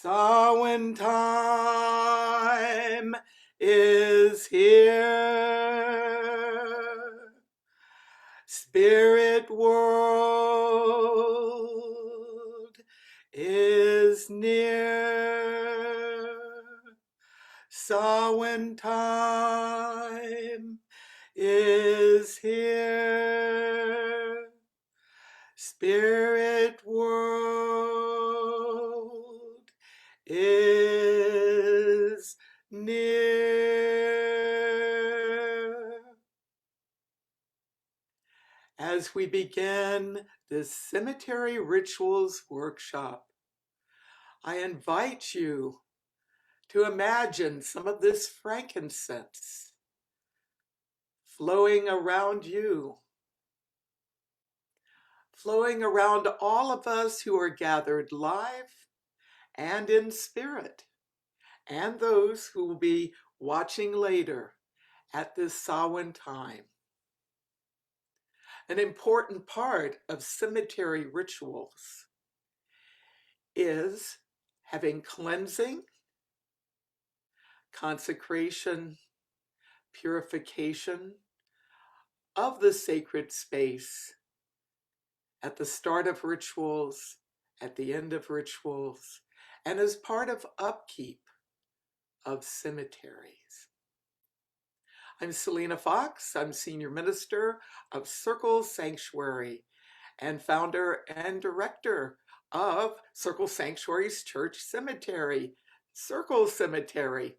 Samhain time is here. Spirit world is near. Samhain time is here. Spirit world is near. As we begin this cemetery rituals workshop, I invite you to imagine some of this frankincense flowing around you, flowing around all of us who are gathered live and in spirit, and those who will be watching later at this Samhain time. An important part of cemetery rituals is having cleansing, consecration, purification of the sacred space at the start of rituals, at the end of rituals, and as part of upkeep of cemeteries. I'm Selena Fox. I'm Senior Minister of Circle Sanctuary and founder and director of Circle Sanctuary's Church Cemetery, Circle Cemetery.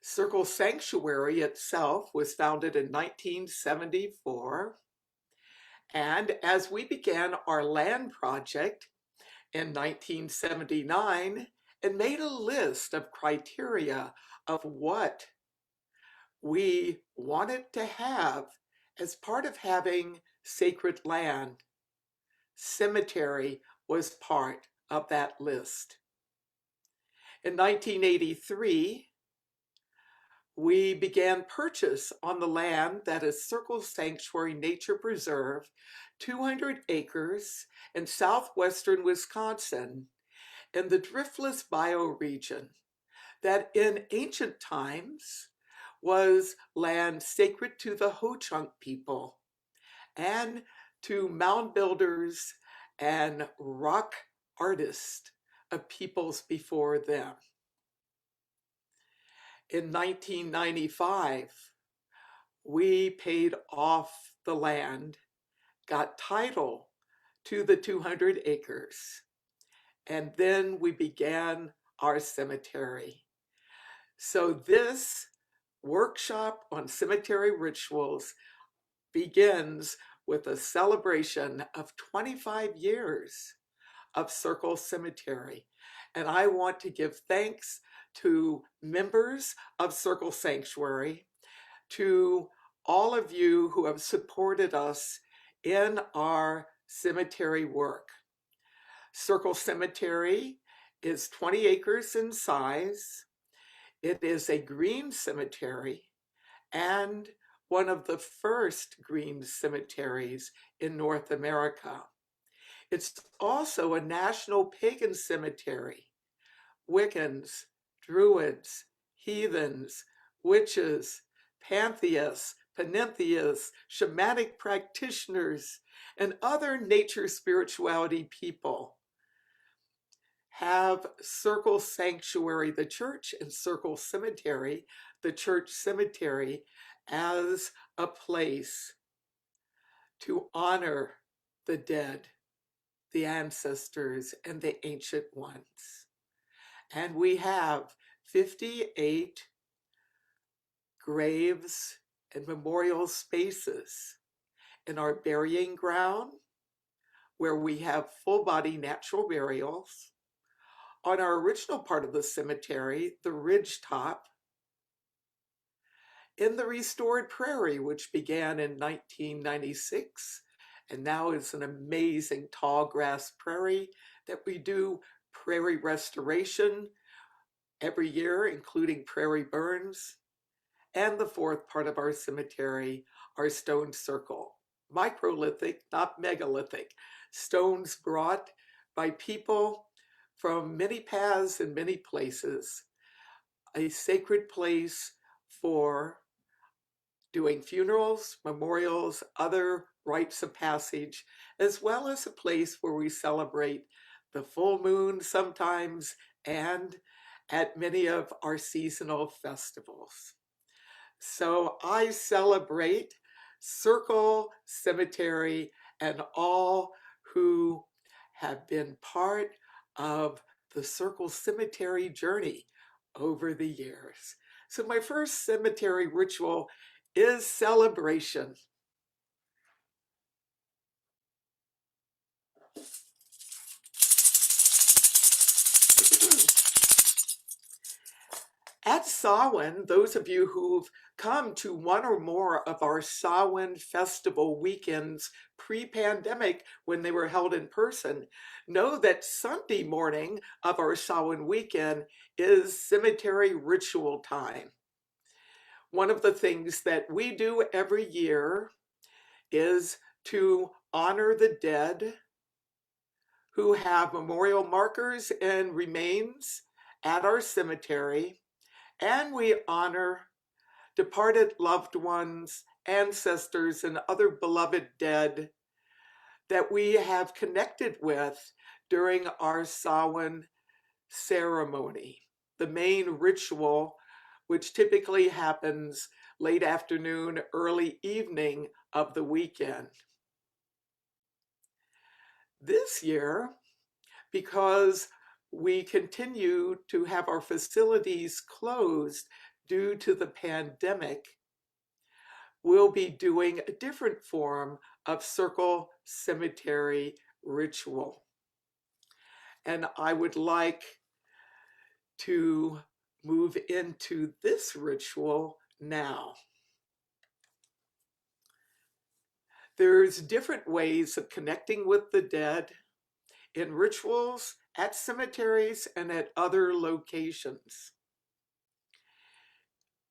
Circle Sanctuary itself was founded in 1974, and as we began our land project in 1979 and made a list of criteria of what we wanted to have as part of having sacred land, cemetery was part of that list. In 1983, we began purchase on the land that is Circle Sanctuary Nature Preserve, 200 acres in southwestern Wisconsin in the driftless bioregion that in ancient times was land sacred to the Ho-Chunk people and to mound builders and rock artists of peoples before them. In 1995, we paid off the land, got title to the 200 acres, and then we began our cemetery. So this workshop on cemetery rituals begins with a celebration of 25 years of Circle Cemetery. And I want to give thanks to members of Circle Sanctuary, to all of you who have supported us in our cemetery work. Circle Cemetery is 20 acres in size. It is a green cemetery and one of the first green cemeteries in North America. It's also a national pagan cemetery. Wiccans, Druids, heathens, witches, pantheists, panentheists, shamanic practitioners, and other nature spirituality people have Circle Sanctuary, the church, and Circle Cemetery, the church cemetery, as a place to honor the dead, the ancestors, and the ancient ones. And we have 58 graves and memorial spaces in our burying ground, where we have full body natural burials. On our original part of the cemetery, the ridge top, in the restored prairie, which began in 1996 and now is an amazing tall grass prairie that we do prairie restoration every year, including prairie burns. And the fourth part of our cemetery, our stone circle, microlithic, not megalithic, stones brought by people from many paths and many places, a sacred place for doing funerals, memorials, other rites of passage, as well as a place where we celebrate the full moon sometimes and at many of our seasonal festivals. So I celebrate Circle Cemetery and all who have been part of the Circle Cemetery journey over the years. So my first cemetery ritual is celebration. At Samhain, those of you who've come to one or more of our Samhain festival weekends pre-pandemic when they were held in person, know that Sunday morning of our Samhain weekend is cemetery ritual time. One of the things that we do every year is to honor the dead who have memorial markers and remains at our cemetery, and we honor departed loved ones, ancestors, and other beloved dead that we have connected with during our Samhain ceremony, the main ritual, which typically happens late afternoon, early evening of the weekend. This year, because we continue to have our facilities closed due to the pandemic, we'll be doing a different form of Circle Cemetery ritual. And I would like to move into this ritual now. There's different ways of connecting with the dead in rituals at cemeteries and at other locations.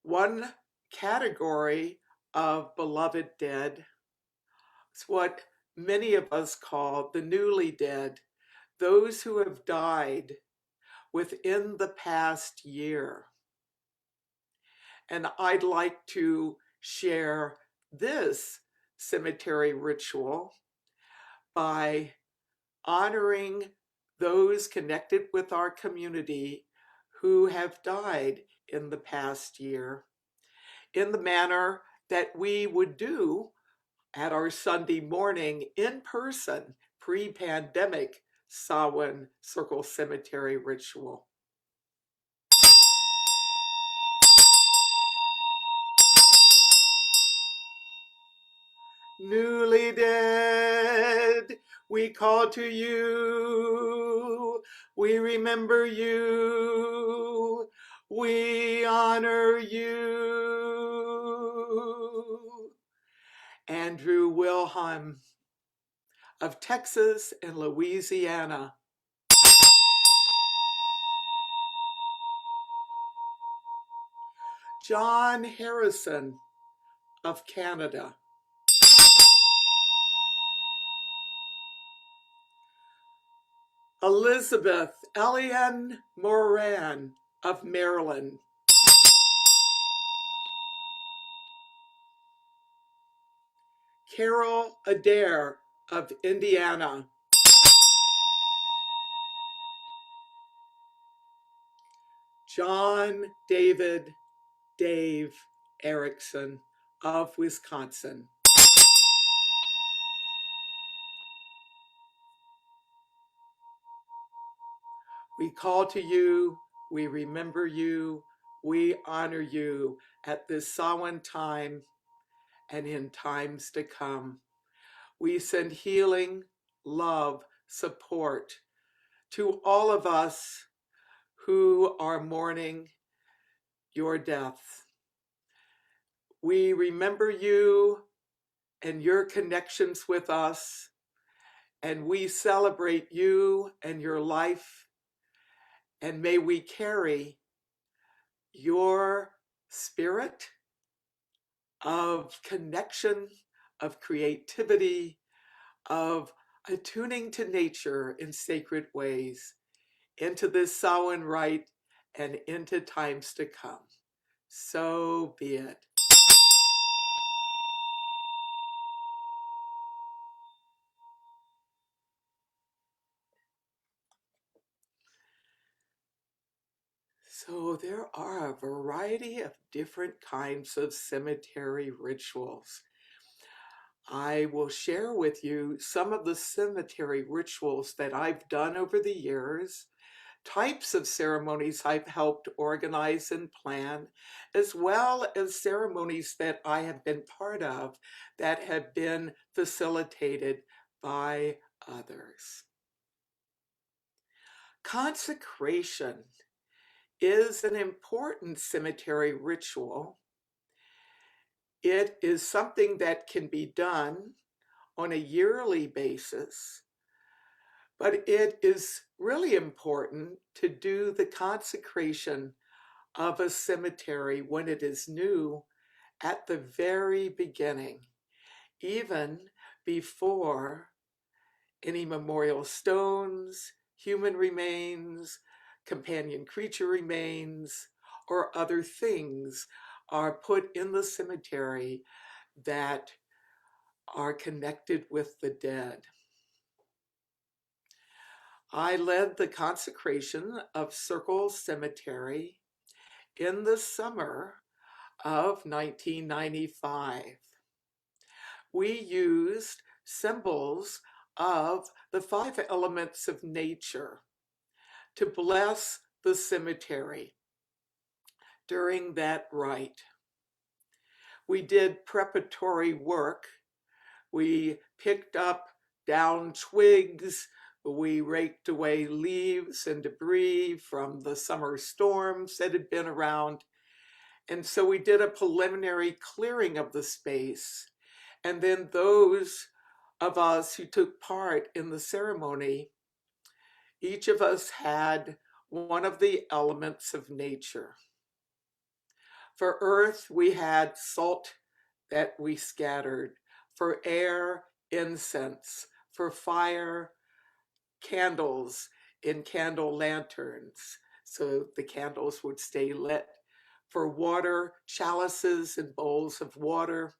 One category of beloved dead is what many of us call the newly dead, those who have died within the past year. And I'd like to share this cemetery ritual by honoring those connected with our community who have died in the past year in the manner that we would do at our Sunday morning in person pre-pandemic Samhain Circle Cemetery ritual. Newly dead, we call to you, we remember you, we honor you. Andrew Wilhelm of Texas and Louisiana. John Harrison of Canada. Elizabeth Eliane Moran of Maryland. Carol Adair of Indiana. John David Dave Erickson of Wisconsin. We call to you, we remember you, we honor you at this Samhain time and in times to come. We send healing, love, support to all of us who are mourning your death. We remember you and your connections with us, and we celebrate you and your life, and may we carry your spirit of connection, of creativity, of attuning to nature in sacred ways into this Samhain rite and into times to come. So be it. So there are a variety of different kinds of cemetery rituals. I will share with you some of the cemetery rituals that I've done over the years, types of ceremonies I've helped organize and plan, as well as ceremonies that I have been part of that have been facilitated by others. Consecration is an important cemetery ritual. It is something that can be done on a yearly basis, but it is really important to do the consecration of a cemetery when it is new at the very beginning, even before any memorial stones, human remains, companion creature remains, or other things are put in the cemetery that are connected with the dead. I led the consecration of Circle Cemetery in the summer of 1995. We used symbols of the 5 elements of nature to bless the cemetery during that rite. We did preparatory work. We picked up down twigs. We raked away leaves and debris from the summer storms that had been around. And so we did a preliminary clearing of the space. And then those of us who took part in the ceremony, each of us had one of the elements of nature. For earth, we had salt that we scattered. For air, incense. For fire, candles in candle lanterns, so the candles would stay lit. For water, chalices and bowls of water.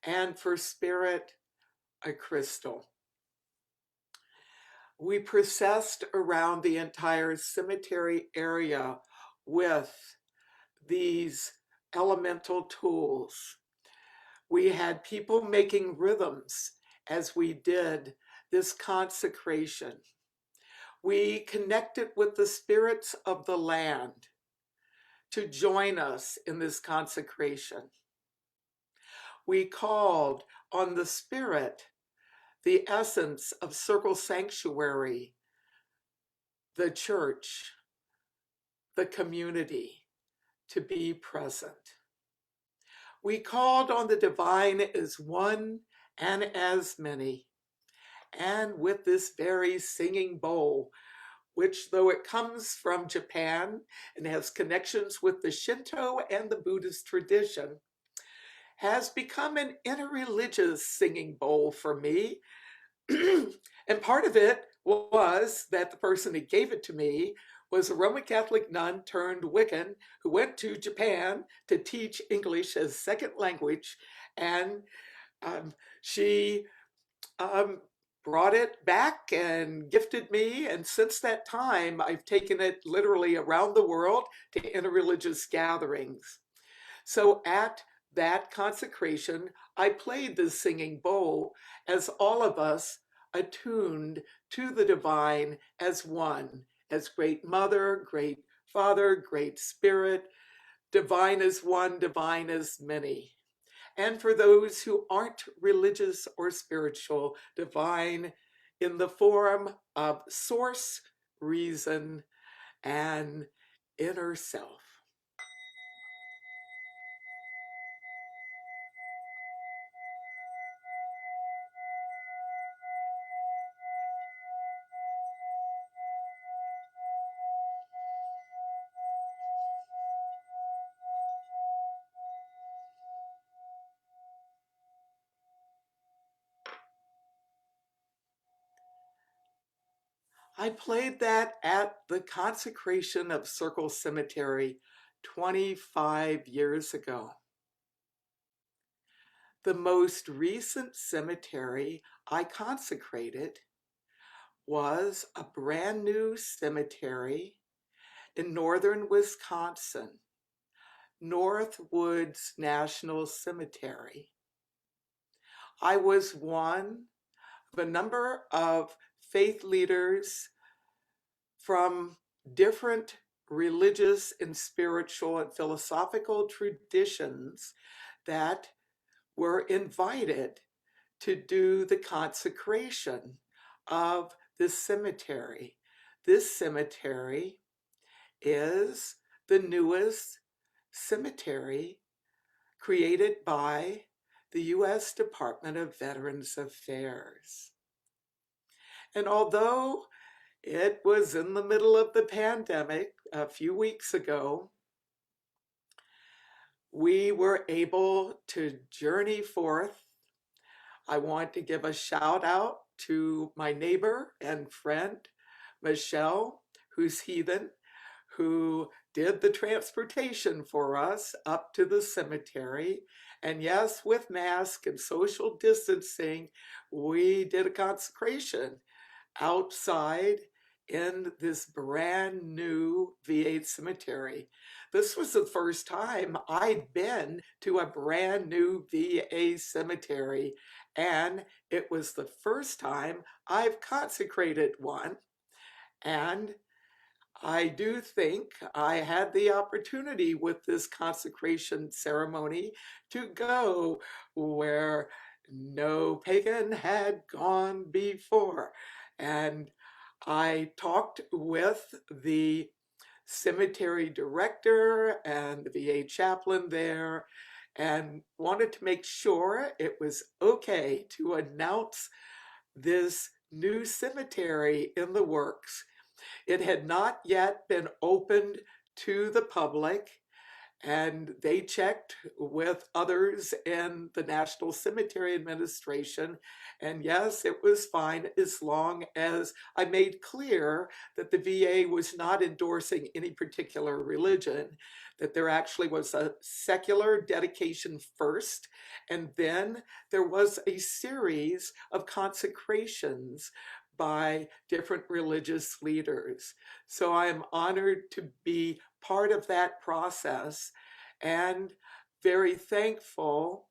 And for spirit, a crystal. We processed around the entire cemetery area with these elemental tools. We had people making rhythms as we did this consecration. We connected with the spirits of the land to join us in this consecration. We called on the spirit, the essence of Circle Sanctuary, the church, the community, to be present. We called on the divine as one and as many. And with this very singing bowl, which though it comes from Japan and has connections with the Shinto and the Buddhist tradition, has become an interreligious singing bowl for me. And part of it was that the person who gave it to me was a Roman Catholic nun turned Wiccan who went to Japan to teach English as second language. And she brought it back and gifted me. And since that time, I've taken it literally around the world to interreligious gatherings. So at that consecration, I played the singing bowl as all of us attuned to the divine as one, as great mother, great father, great spirit, divine as one, divine as many. And for those who aren't religious or spiritual, divine in the form of source, reason, and inner self. I played that at the Consecration of Circle Cemetery 25 years ago. The most recent cemetery I consecrated was a brand new cemetery in northern Wisconsin, Northwoods National Cemetery. I was one of a number of faith leaders from different religious and spiritual and philosophical traditions that were invited to do the consecration of this cemetery. This cemetery is the newest cemetery created by the U.S. Department of Veterans Affairs. And although it was in the middle of the pandemic a few weeks ago, we were able to journey forth. I want to give a shout out to my neighbor and friend, Michelle, who's heathen, who did the transportation for us up to the cemetery. And yes, with mask and social distancing, we did a consecration outside in this brand new VA cemetery. This was the first time I'd been to a brand new VA cemetery, and it was the first time I've consecrated one. And I do think I had the opportunity with this consecration ceremony to go where no pagan had gone before. And I talked with the cemetery director and the VA chaplain there and wanted to make sure it was okay to announce this new cemetery in the works. It had not yet been opened to the public, and they checked with others in the National Cemetery Administration. And yes, it was fine as long as I made clear that the VA was not endorsing any particular religion, that there actually was a secular dedication first, and then there was a series of consecrations by different religious leaders. So I am honored to be part of that process and very thankful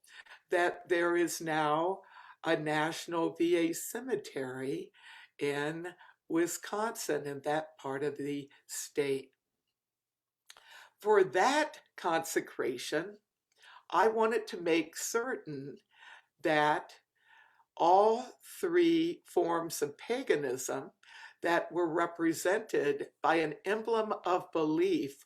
that there is now a national VA cemetery in Wisconsin, in that part of the state. For that consecration, I wanted to make certain that all three forms of paganism that were represented by an emblem of belief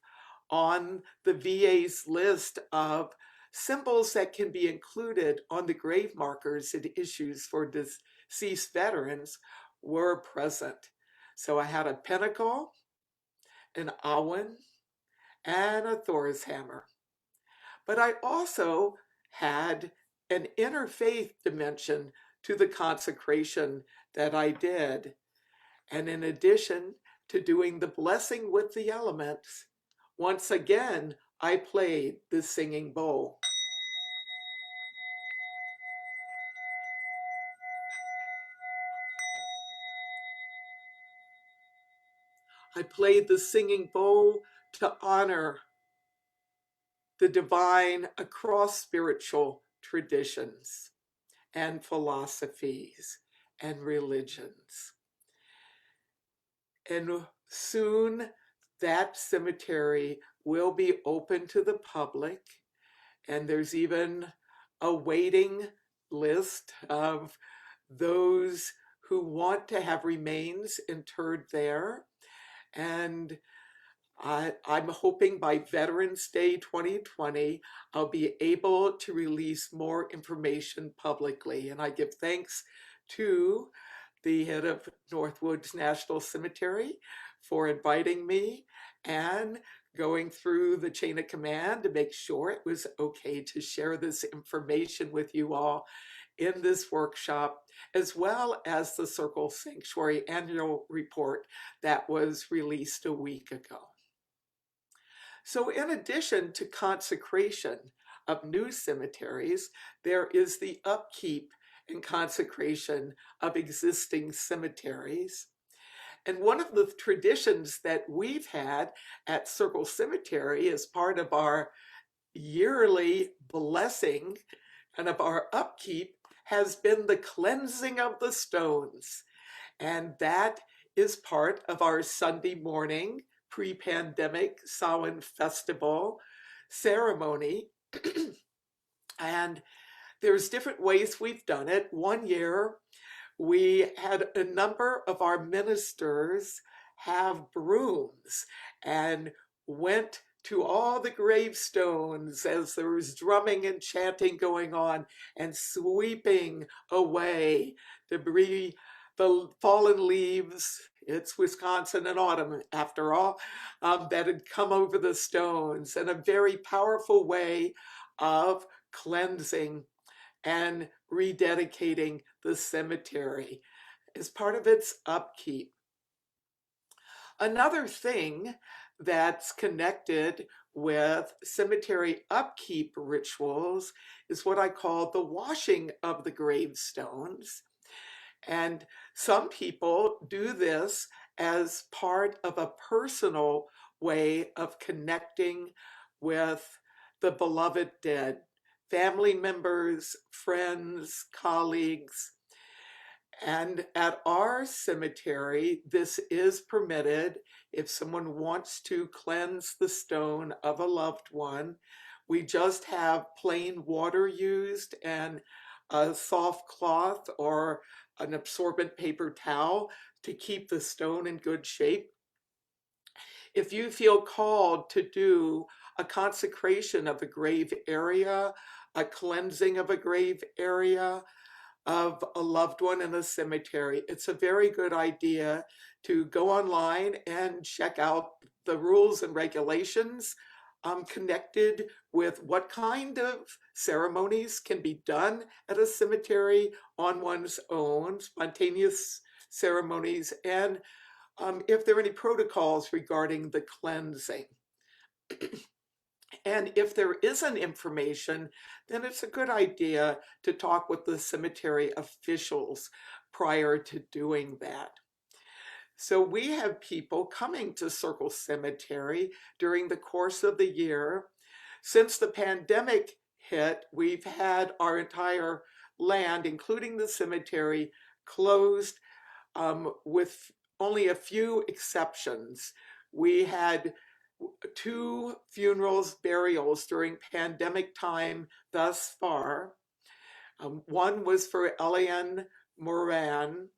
on the VA's list of symbols that can be included on the grave markers it issues for deceased veterans were present. So I had a pentacle, an awen, and a Thor's hammer. But I also had an interfaith dimension to the consecration that I did. And in addition to doing the blessing with the elements, once again, I played the singing bowl. I played the singing bowl to honor the divine across spiritual traditions and philosophies and religions. And soon that cemetery will be open to the public, and there's even a waiting list of those who want to have remains interred there. And I'm hoping by Veterans Day 2020, I'll be able to release more information publicly. And I give thanks to the head of Northwoods National Cemetery for inviting me and going through the chain of command to make sure it was okay to share this information with you all. in this workshop, as well as the Circle Sanctuary annual report that was released a week ago. So in addition to consecration of new cemeteries, there is the upkeep and consecration of existing cemeteries. And one of the traditions that we've had at Circle Cemetery as part of our yearly blessing and of our upkeep has been the cleansing of the stones. And that is part of our Sunday morning pre-pandemic Samhain festival ceremony. And there's different ways we've done it. One year, we had a number of our ministers have brooms and went to all the gravestones as there was drumming and chanting going on and sweeping away debris, the fallen leaves. It's Wisconsin and autumn, after all, that had come over the stones, and a very powerful way of cleansing and rededicating the cemetery as part of its upkeep. Another thing that's connected with cemetery upkeep rituals is what I call the washing of the gravestones. And some people do this as part of a personal way of connecting with the beloved dead, family members, friends, colleagues. And at our cemetery, this is permitted if someone wants to cleanse the stone of a loved one. We just have plain water used and a soft cloth or an absorbent paper towel to keep the stone in good shape. If you feel called to do a consecration of a grave area, a cleansing of a grave area, of a loved one in a cemetery, it's a very good idea to go online and check out the rules and regulations connected with what kind of ceremonies can be done at a cemetery on one's own, spontaneous ceremonies, and if there are any protocols regarding the cleansing. And if there isn't information, then it's a good idea to talk with the cemetery officials prior to doing that. So we have people coming to Circle Cemetery during the course of the year. Since the pandemic hit, we've had our entire land, including the cemetery, closed with only a few exceptions. We had 2 funerals, burials during pandemic time thus far. One was for Eliane Moran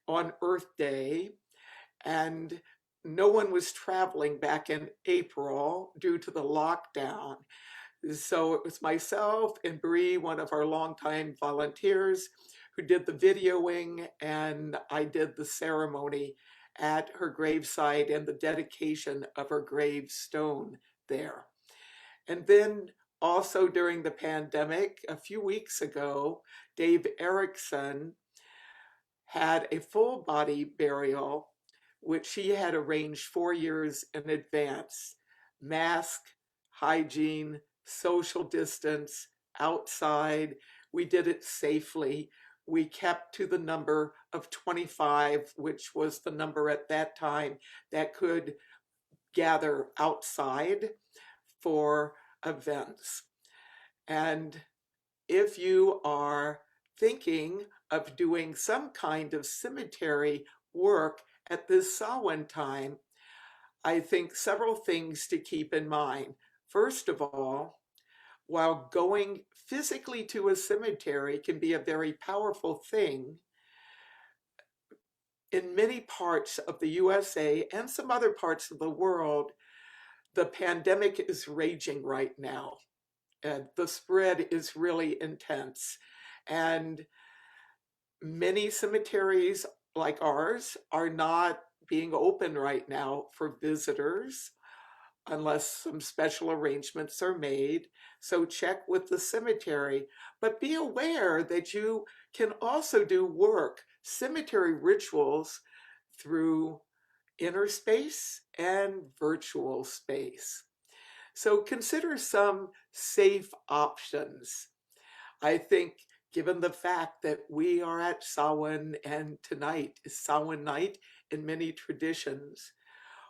on Earth Day, and no one was traveling back in April due to the lockdown. So it was myself and Bree, one of our longtime volunteers, who did the videoing, and I did the ceremony at her gravesite and the dedication of her gravestone there. And then also during the pandemic, a few weeks ago, Dave Erickson had a full body burial, which he had arranged 4 years in advance. Mask, hygiene, social distance, outside. We did it safely. We kept to the number of 25, which was the number at that time that could gather outside for events. And if you are thinking of doing some kind of cemetery work at this Samhain time, I think several things to keep in mind. First of all, while going physically to a cemetery can be a very powerful thing, in many parts of the USA and some other parts of the world, the pandemic is raging right now. And the spread is really intense. And many cemeteries like ours are not being open right now for visitors. unless some special arrangements are made. So check with the cemetery, but be aware that you can also do work, cemetery rituals, through inner space and virtual space. So consider some safe options. I think given the fact that we are at Samhain and tonight is Samhain night in many traditions,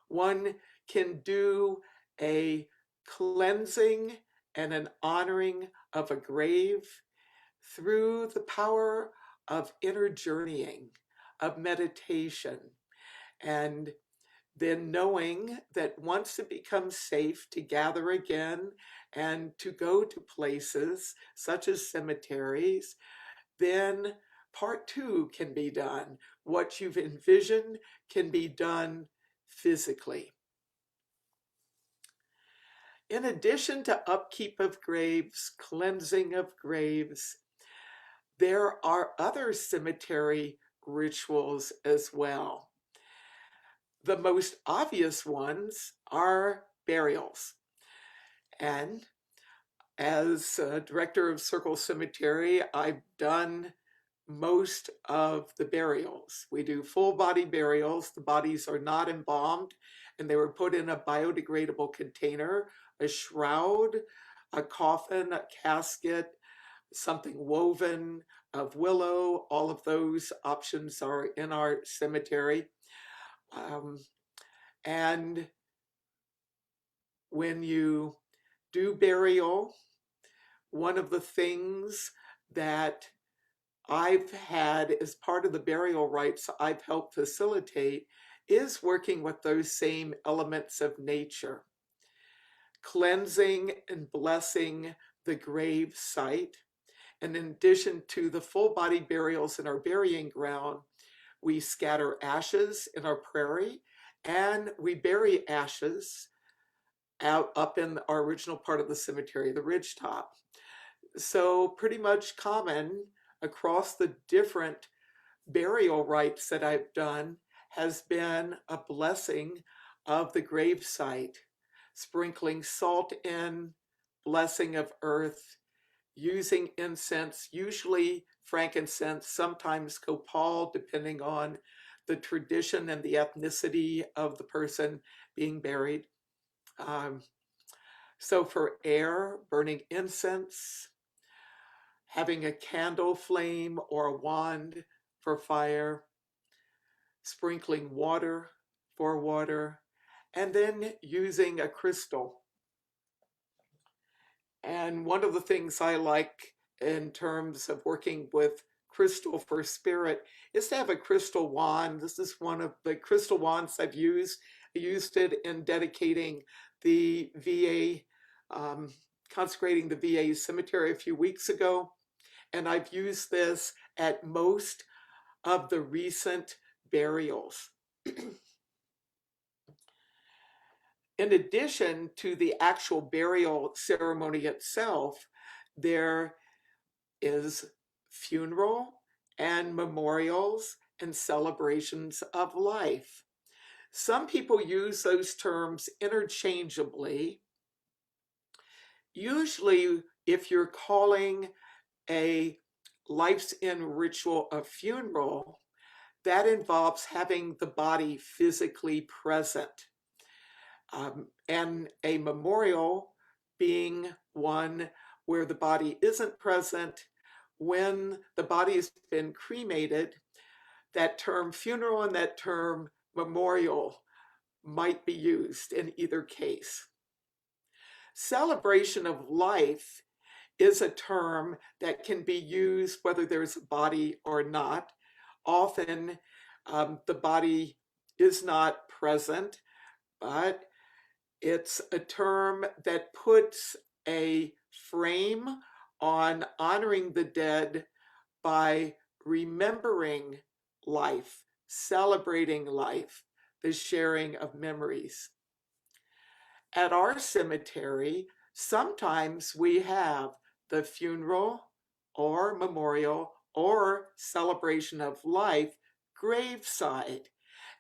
one can do a cleansing and an honoring of a grave through the power of inner journeying, of meditation, and then knowing that once it becomes safe to gather again and to go to places such as cemeteries, then part two can be done. What you've envisioned can be done physically. In addition to upkeep of graves, cleansing of graves, there are other cemetery rituals as well. The most obvious ones are burials. And as director of Circle Cemetery, I've done most of the burials. We do full body burials. The bodies are not embalmed, and they were put in a biodegradable container, a shroud, a coffin, a casket, something woven of willow. All of those options are in our cemetery. And when you do burial, one of the things that I've had as part of the burial rites I've helped facilitate is working with those same elements of nature, cleansing and blessing the grave site. And in addition to the full body burials in our burying ground, we scatter ashes in our prairie, and we bury ashes out up in our original part of the cemetery, the ridge top. So pretty much common across the different burial rites that I've done has been a blessing of the gravesite, sprinkling salt in, blessing of earth, using incense, usually frankincense, sometimes copal, depending on the tradition and the ethnicity of the person being buried. So for air, burning incense, having a candle flame or a wand for fire, sprinkling water for water, and then using a crystal. And one of the things I like in terms of working with crystal for spirit is to have a crystal wand. This is one of the crystal wands I've used. I used it in dedicating the VA, consecrating the VA cemetery a few weeks ago. And I've used this at most of the recent burials. In addition to the actual burial ceremony itself, there is funeral and memorials and celebrations of life. Some people use those terms interchangeably. Usually, if you're calling a life's end ritual a funeral, that involves having the body physically present. And a memorial being one where the body isn't present. When the body has been cremated, that term funeral and that term memorial might be used in either case. Celebration of life is a term that can be used whether there's a body or not. Often the body is not present, but it's a term that puts a frame on honoring the dead by remembering life, celebrating life, the sharing of memories. At our cemetery, sometimes we have the funeral or memorial or celebration of life gravesite.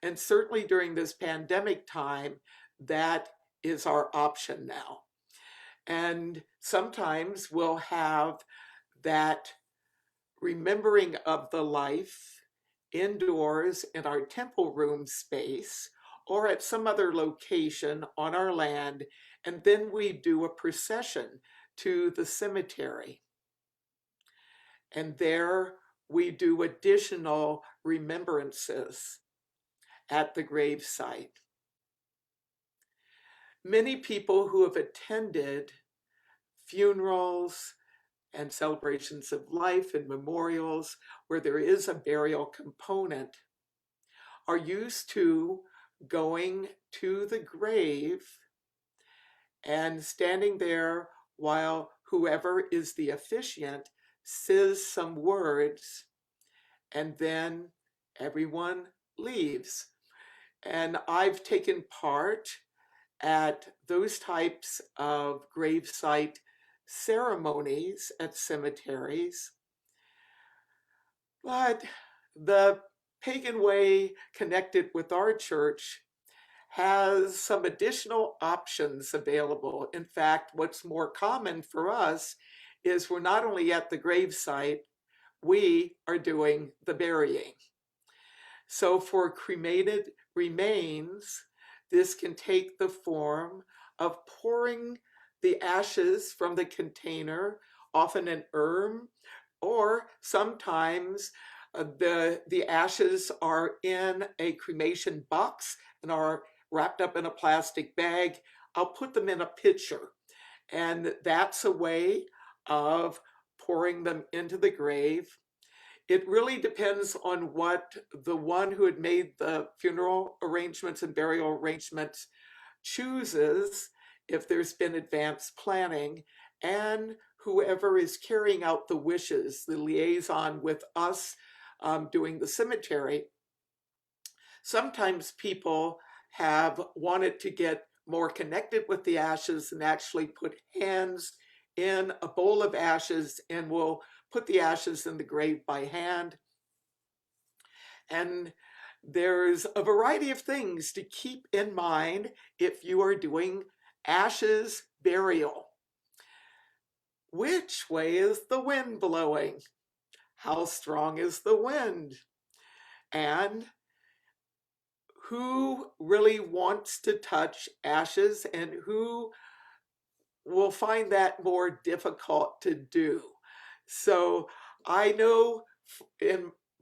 And certainly during this pandemic time, that is our option now. And sometimes we'll have that remembering of the life indoors in our temple room space or at some other location on our land, and then we do a procession to the cemetery. And there we do additional remembrances at the gravesite. Many people who have attended funerals and celebrations of life and memorials where there is a burial component are used to going to the grave and standing there while whoever is the officiant says some words, and then everyone leaves. And I've taken part at those types of gravesite ceremonies at cemeteries. But the pagan way connected with our church has some additional options available. In fact, what's more common for us is we're not only at the gravesite, we are doing the burying. So for cremated remains, this can take the form of pouring the ashes from the container, often an urn, or sometimes the ashes are in a cremation box and are wrapped up in a plastic bag. I'll put them in a pitcher, and that's a way of pouring them into the grave. It really depends on what the one who had made the funeral arrangements and burial arrangements chooses, if there's been advanced planning, and whoever is carrying out the wishes, the liaison with us doing the cemetery. Sometimes people have wanted to get more connected with the ashes and actually put hands in a bowl of ashes and will put the ashes in the grave by hand. And there's a variety of things to keep in mind if you are doing ashes burial. Which way is the wind blowing? How strong is the wind? And who really wants to touch ashes and who will find that more difficult to do? So I know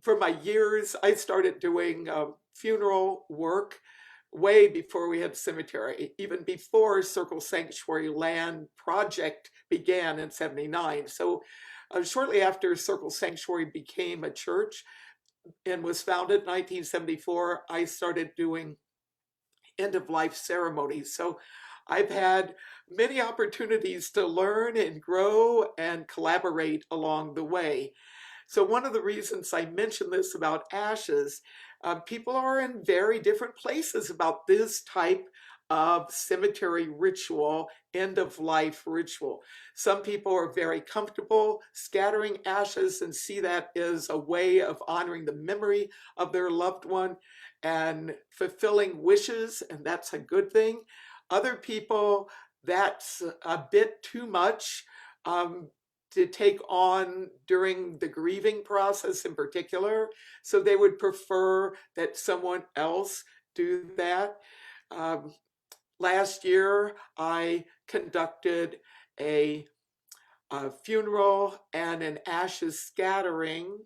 for my years, I started doing funeral work way before we had cemetery, even before Circle Sanctuary Land project began in '79. So shortly after Circle Sanctuary became a church and was founded in 1974, I started doing end-of-life ceremonies. So I've had many opportunities to learn and grow and collaborate along the way. So one of the reasons I mention this about ashes, people are in very different places about this type of cemetery ritual, end-of-life ritual. Some people are very comfortable scattering ashes and see that as a way of honoring the memory of their loved one and fulfilling wishes, and that's a good thing. Other people, that's a bit too much to take on during the grieving process in particular. So they would prefer that someone else do that. Last year, I conducted a funeral and an ashes scattering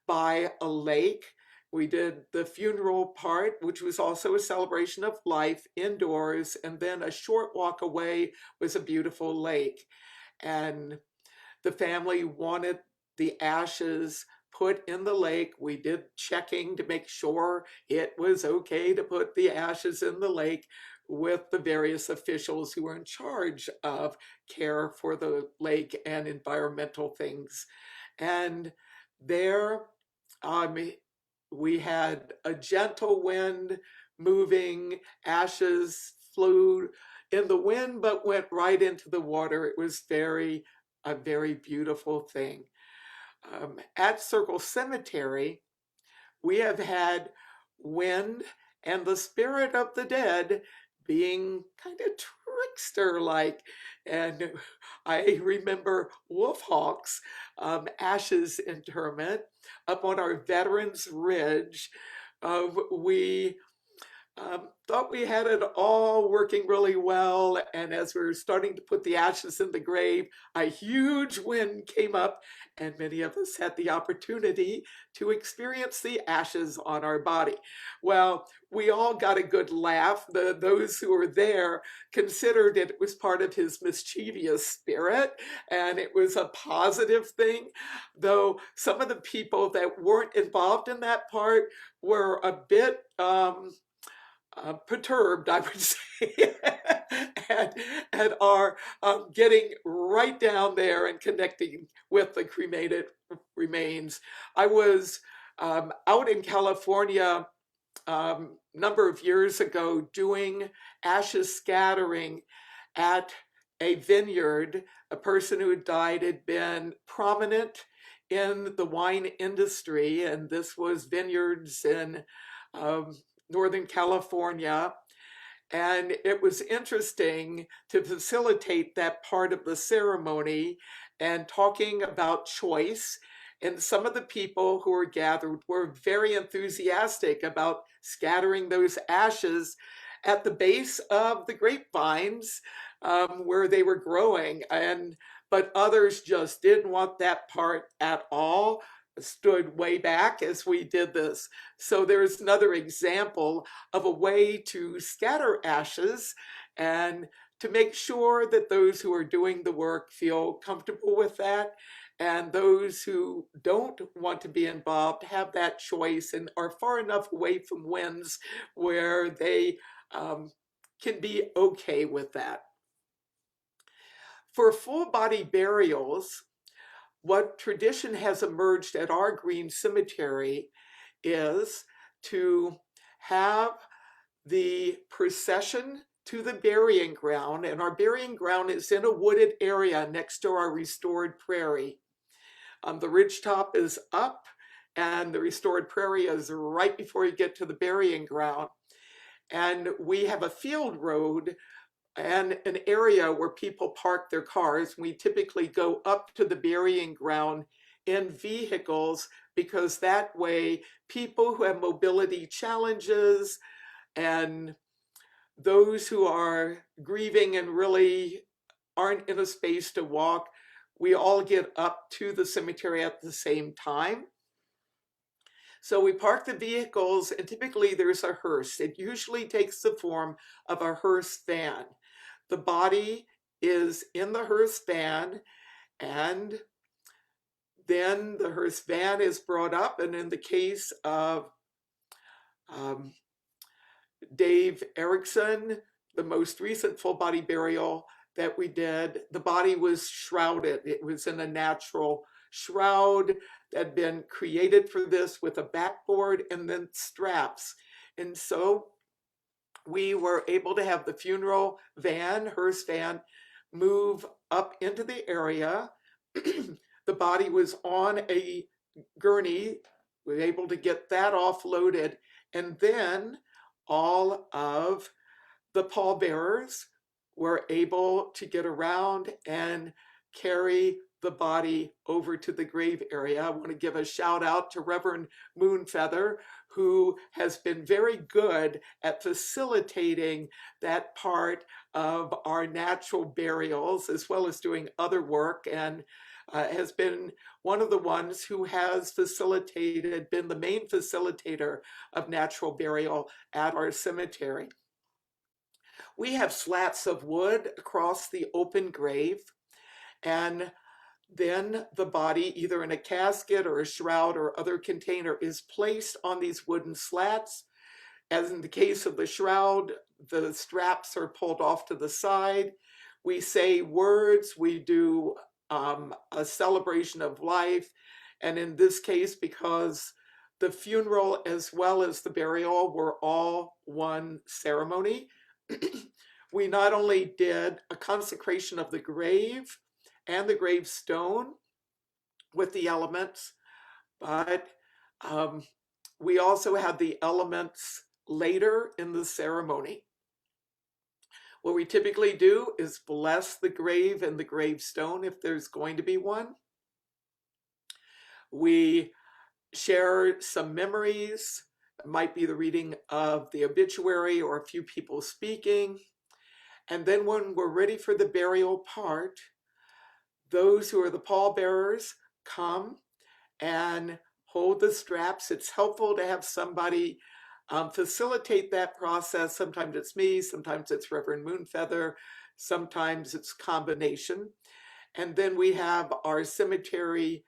by a lake. We did the funeral part, which was also a celebration of life indoors, and then a short walk away was a beautiful lake. And the family wanted the ashes put in the lake. We did checking to make sure it was okay to put the ashes in the lake with the various officials who were in charge of care for the lake and environmental things. And there we had a gentle wind moving, ashes flew in the wind but went right into the water. It was a very beautiful thing. At Circle Cemetery, we have had wind and the spirit of the dead being kind of trickster-like. And I remember Wolf Hawk's ashes interment up on our Veterans Ridge. We thought we had it all working really well. And as we were starting to put the ashes in the grave, a huge wind came up, and many of us had the opportunity to experience the ashes on our body. Well, we all got a good laugh. Those who were there considered it was part of his mischievous spirit, and it was a positive thing. Though some of the people that weren't involved in that part were a bit perturbed, I would say, and, and are getting right down there and connecting with the cremated remains. I was out in California number of years ago doing ashes scattering at a vineyard. A person who had died had been prominent in the wine industry, and this was vineyards in um, Northern California. And it was interesting to facilitate that part of the ceremony and talking about choice. And some of the people who were gathered were very enthusiastic about scattering those ashes at the base of the grapevines where they were growing. But others just didn't want that part at all, stood way back as we did this. So there's another example of a way to scatter ashes and to make sure that those who are doing the work feel comfortable with that, and those who don't want to be involved have that choice and are far enough away from winds where they can be okay with that. For full body burials, what tradition has emerged at our green cemetery is to have the procession to the burying ground, and our burying ground is in a wooded area next to our restored prairie. The ridgetop is up, and the restored prairie is right before you get to the burying ground. And we have a field road and an area where people park their cars. We typically go up to the burying ground in vehicles because that way people who have mobility challenges and those who are grieving and really aren't in a space to walk, we all get up to the cemetery at the same time. So we park the vehicles, and typically there's a hearse. It usually takes the form of a hearse van. The body is in the hearse van, and then the hearse van is brought up. And in the case of Dave Erickson, the most recent full body burial that we did, the body was shrouded. It was in a natural shroud that had been created for this with a backboard and then straps. And so we were able to have the funeral van, hearse van, move up into the area. The body was on a gurney. We were able to get that offloaded. And then all of the pallbearers were able to get around and carry the body over to the grave area. I want to give a shout out to Reverend Moonfeather, who has been very good at facilitating that part of our natural burials, as well as doing other work, and has been one of the ones who has facilitated, been the main facilitator of natural burial at our cemetery. We have slats of wood across the open grave, and then the body, either in a casket or a shroud or other container, is placed on these wooden slats. As in the case of the shroud, the straps are pulled off to the side. We say words, we do a celebration of life. And in this case, because the funeral as well as the burial were all one ceremony, we not only did a consecration of the grave and the gravestone with the elements, but we also had the elements later in the ceremony. What we typically do is bless the grave and the gravestone if there's going to be one. We share some memories. It might be the reading of the obituary or a few people speaking. And then when we're ready for the burial part, those who are the pallbearers come and hold the straps. It's helpful to have somebody facilitate that process. Sometimes it's me, sometimes it's Reverend Moonfeather, sometimes it's combination. And then we have our cemetery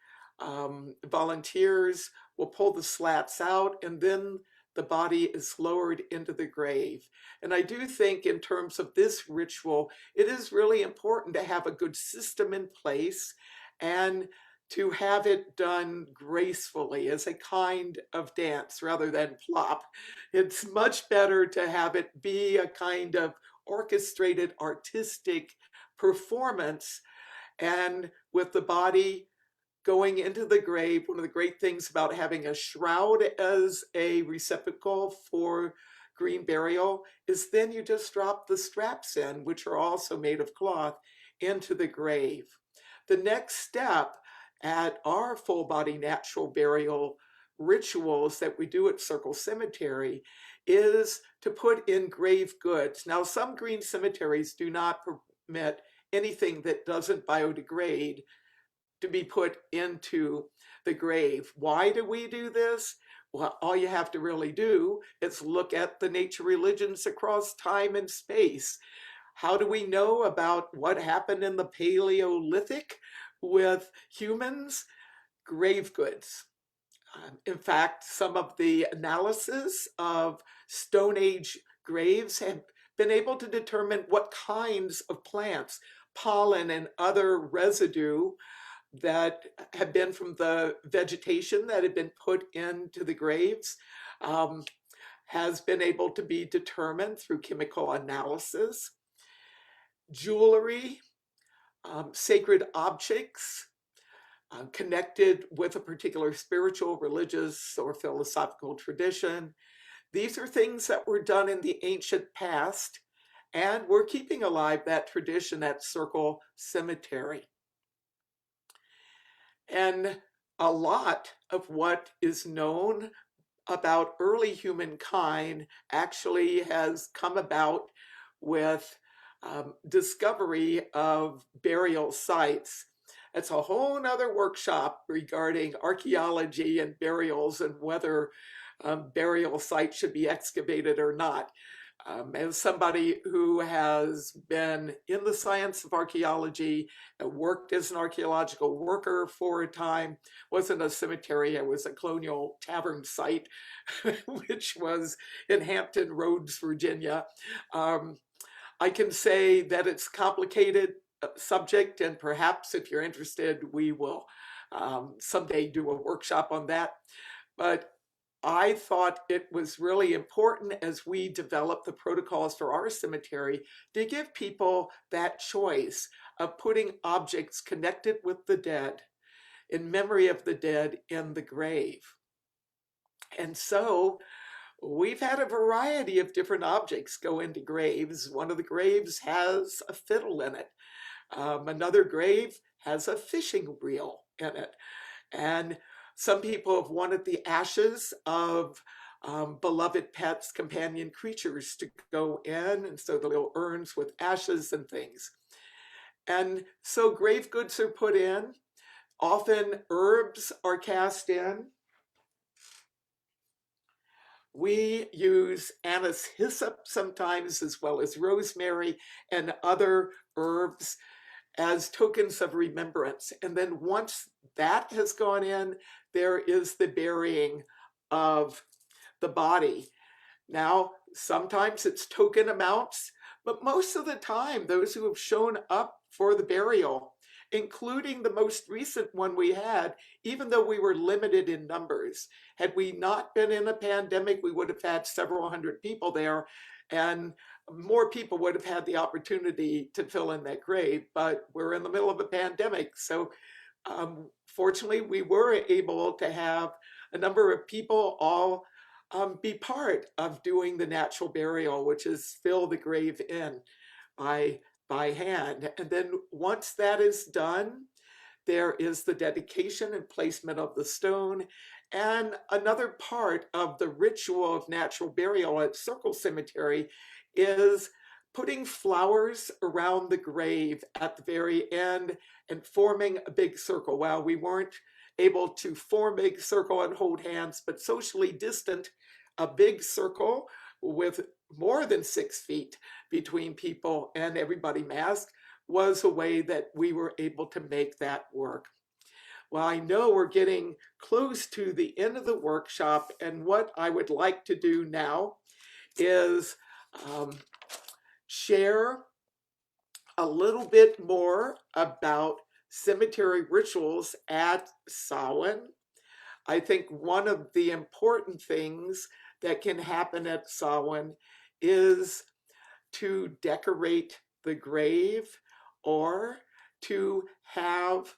volunteers will pull the slats out, and then the body is lowered into the grave. And I do think in terms of this ritual, it is really important to have a good system in place and to have it done gracefully as a kind of dance rather than plop. It's much better to have it be a kind of orchestrated artistic performance, and with the body going into the grave. One of the great things about having a shroud as a receptacle for green burial is then you just drop the straps in, which are also made of cloth, into the grave. The next step at our full body natural burial rituals that we do at Circle Cemetery is to put in grave goods. Now, some green cemeteries do not permit anything that doesn't biodegrade to be put into the grave. Why do we do this? Well, all you have to really do is look at the nature religions across time and space. How do we know about what happened in the Paleolithic with humans? Grave goods. In fact, some of the analysis of Stone Age graves have been able to determine what kinds of plants, pollen and other residue that have been from the vegetation that had been put into the graves has been able to be determined through chemical analysis. Jewelry, sacred objects connected with a particular spiritual, religious, or philosophical tradition. These are things that were done in the ancient past, and we're keeping alive that tradition at Circle Cemetery. And a lot of what is known about early humankind actually has come about with discovery of burial sites. It's a whole nother workshop regarding archaeology and burials and whether burial sites should be excavated or not. As somebody who has been in the science of archaeology, worked as an archaeological worker for a time, wasn't a cemetery, it was a colonial tavern site, which was in Hampton Roads, Virginia. I can say that it's a complicated subject, and perhaps if you're interested, we will someday do a workshop on that. But I thought it was really important as we develop the protocols for our cemetery to give people that choice of putting objects connected with the dead, in memory of the dead, in the grave. And so we've had a variety of different objects go into graves. One of the graves has a fiddle in it. Another grave has a fishing reel in it. And some people have wanted the ashes of beloved pets, companion creatures to go in, and so the little urns with ashes and things. And so grave goods are put in. Often herbs are cast in. We use anise hyssop sometimes, as well as rosemary and other herbs as tokens of remembrance. And then once that has gone in, there is the burying of the body. Now, sometimes it's token amounts, but most of the time, those who have shown up for the burial, including the most recent one we had, even though we were limited in numbers, had we not been in a pandemic, we would have had several hundred people there, and more people would have had the opportunity to fill in that grave, but we're in the middle of a pandemic. So fortunately, we were able to have a number of people all be part of doing the natural burial, which is fill the grave in. by hand. And then once that is done, there is the dedication and placement of the stone. And another part of the ritual of natural burial at Circle Cemetery is putting flowers around the grave at the very end and forming a big circle. Well, we weren't able to form a big circle and hold hands, but socially distant, a big circle with more than 6 feet between people and everybody masked was a way that we were able to make that work. Well, I know we're getting close to the end of the workshop, and what I would like to do now is share a little bit more about cemetery rituals at Samhain. I think one of the important things that can happen at Samhain is to decorate the grave or to have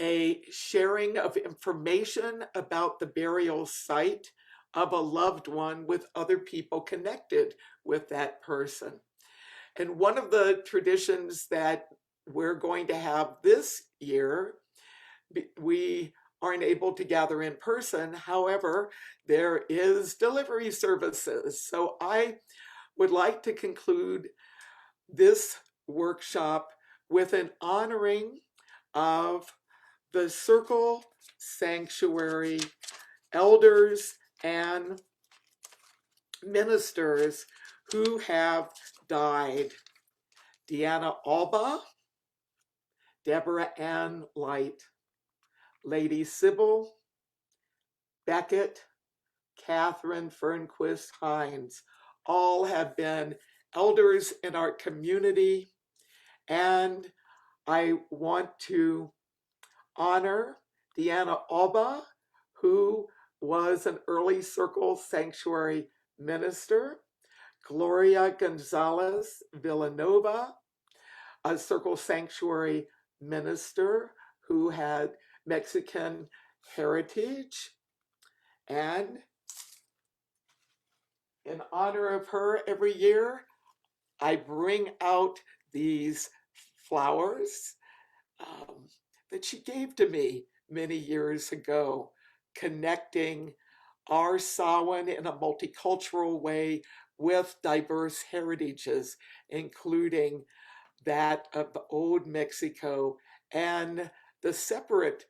a sharing of information about the burial site of a loved one with other people connected with that person. And one of the traditions that we're going to have this year, we aren't able to gather in person. However, there is delivery services. So I would like to conclude this workshop with an honoring of the Circle Sanctuary elders and ministers who have died. Deanna Alba, Deborah Ann Light, Lady Sybil Beckett, Catherine Fernquist Hines, all have been elders in our community, and I want to honor Deanna Alba, who was an early Circle Sanctuary minister, Gloria Gonzalez Villanova, a Circle Sanctuary minister who had Mexican heritage, and in honor of her every year, I bring out these flowers that she gave to me many years ago, connecting our Samhain in a multicultural way with diverse heritages, including that of the old Mexico and the separate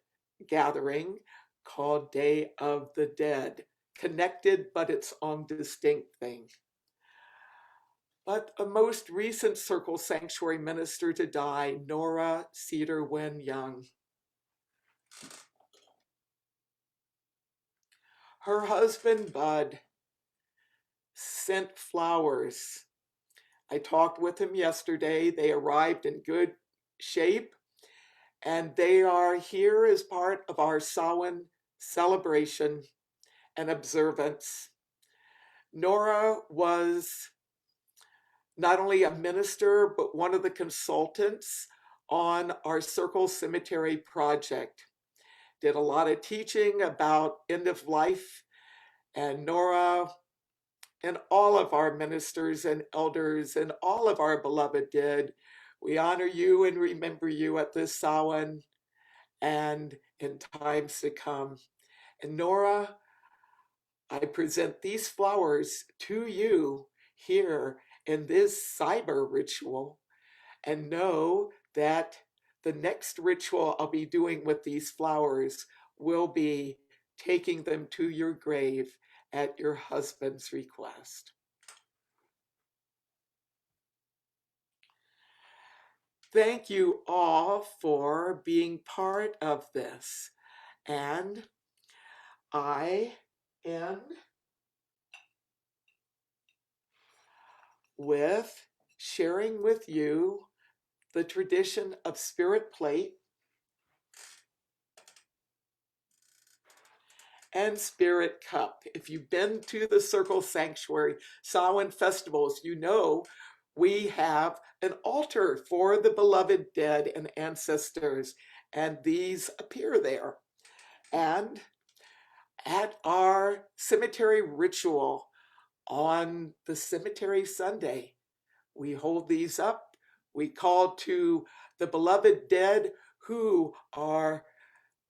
gathering called Day of the Dead, connected but its own distinct thing. But a most recent Circle Sanctuary minister to die, Nora Cedar Wen Young. Her husband, Bud, sent flowers. I talked with him yesterday. They arrived in good shape, and they are here as part of our Samhain celebration and observance. Nora was not only a minister, but one of the consultants on our Circle Cemetery project. Did a lot of teaching about end of life, and Nora and all of our ministers and elders and all of our beloved dead, we honor you and remember you at this Samhain and in times to come. And Nora, I present these flowers to you here in this cyber ritual, and know that the next ritual I'll be doing with these flowers will be taking them to your grave at your husband's request. Thank you all for being part of this. And I end with sharing with you the tradition of spirit plate and spirit cup. If you've been to the Circle Sanctuary Samhain festivals, you know we have an altar for the beloved dead and ancestors, and these appear there. And at our cemetery ritual on the Cemetery Sunday, we hold these up. We call to the beloved dead who are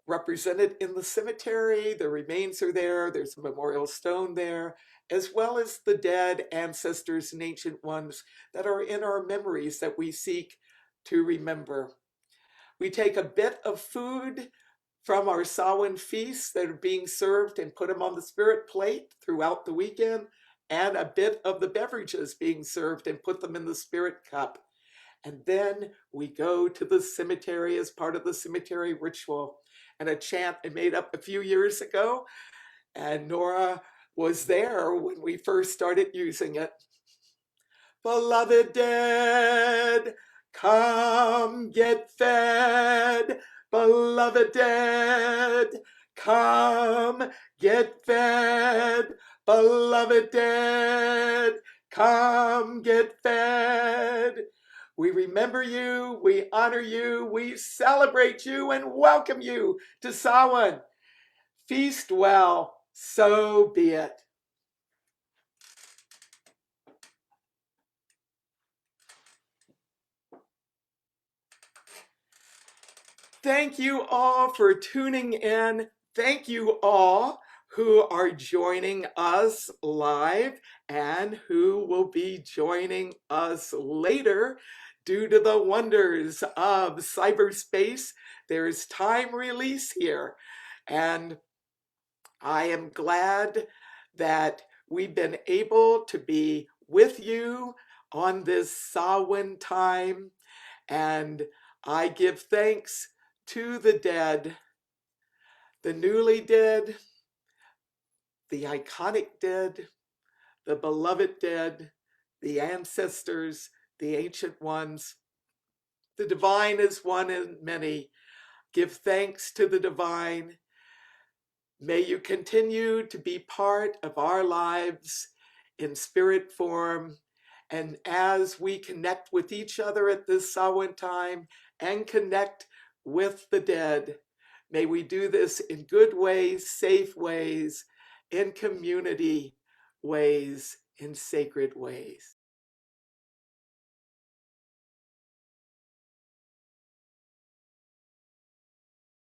represented in the cemetery. The remains are there. There's a memorial stone there, as well as the dead ancestors and ancient ones that are in our memories that we seek to remember. We take a bit of food from our Samhain feasts that are being served and put them on the spirit plate throughout the weekend, and a bit of the beverages being served and put them in the spirit cup. And then we go to the cemetery as part of the cemetery ritual. And a chant I made up a few years ago, and Nora was there when we first started using it. Beloved dead, come get fed. Beloved dead, come get fed. Beloved dead, come get fed. We remember you, we honor you, we celebrate you, and welcome you to Samhain. Feast well, so be it. Thank you all for tuning in. Thank you all who are joining us live and who will be joining us later due to the wonders of cyberspace. There's time release here, and I am glad that we've been able to be with you on this Samhain time, and I give thanks to the dead, the newly dead, the iconic dead, the beloved dead, the ancestors, the ancient ones. The divine is one in many. Give thanks to the divine. May you continue to be part of our lives in spirit form. And as we connect with each other at this Samhain time and connect with the dead, may we do this in good ways, safe ways, in community ways, in sacred ways.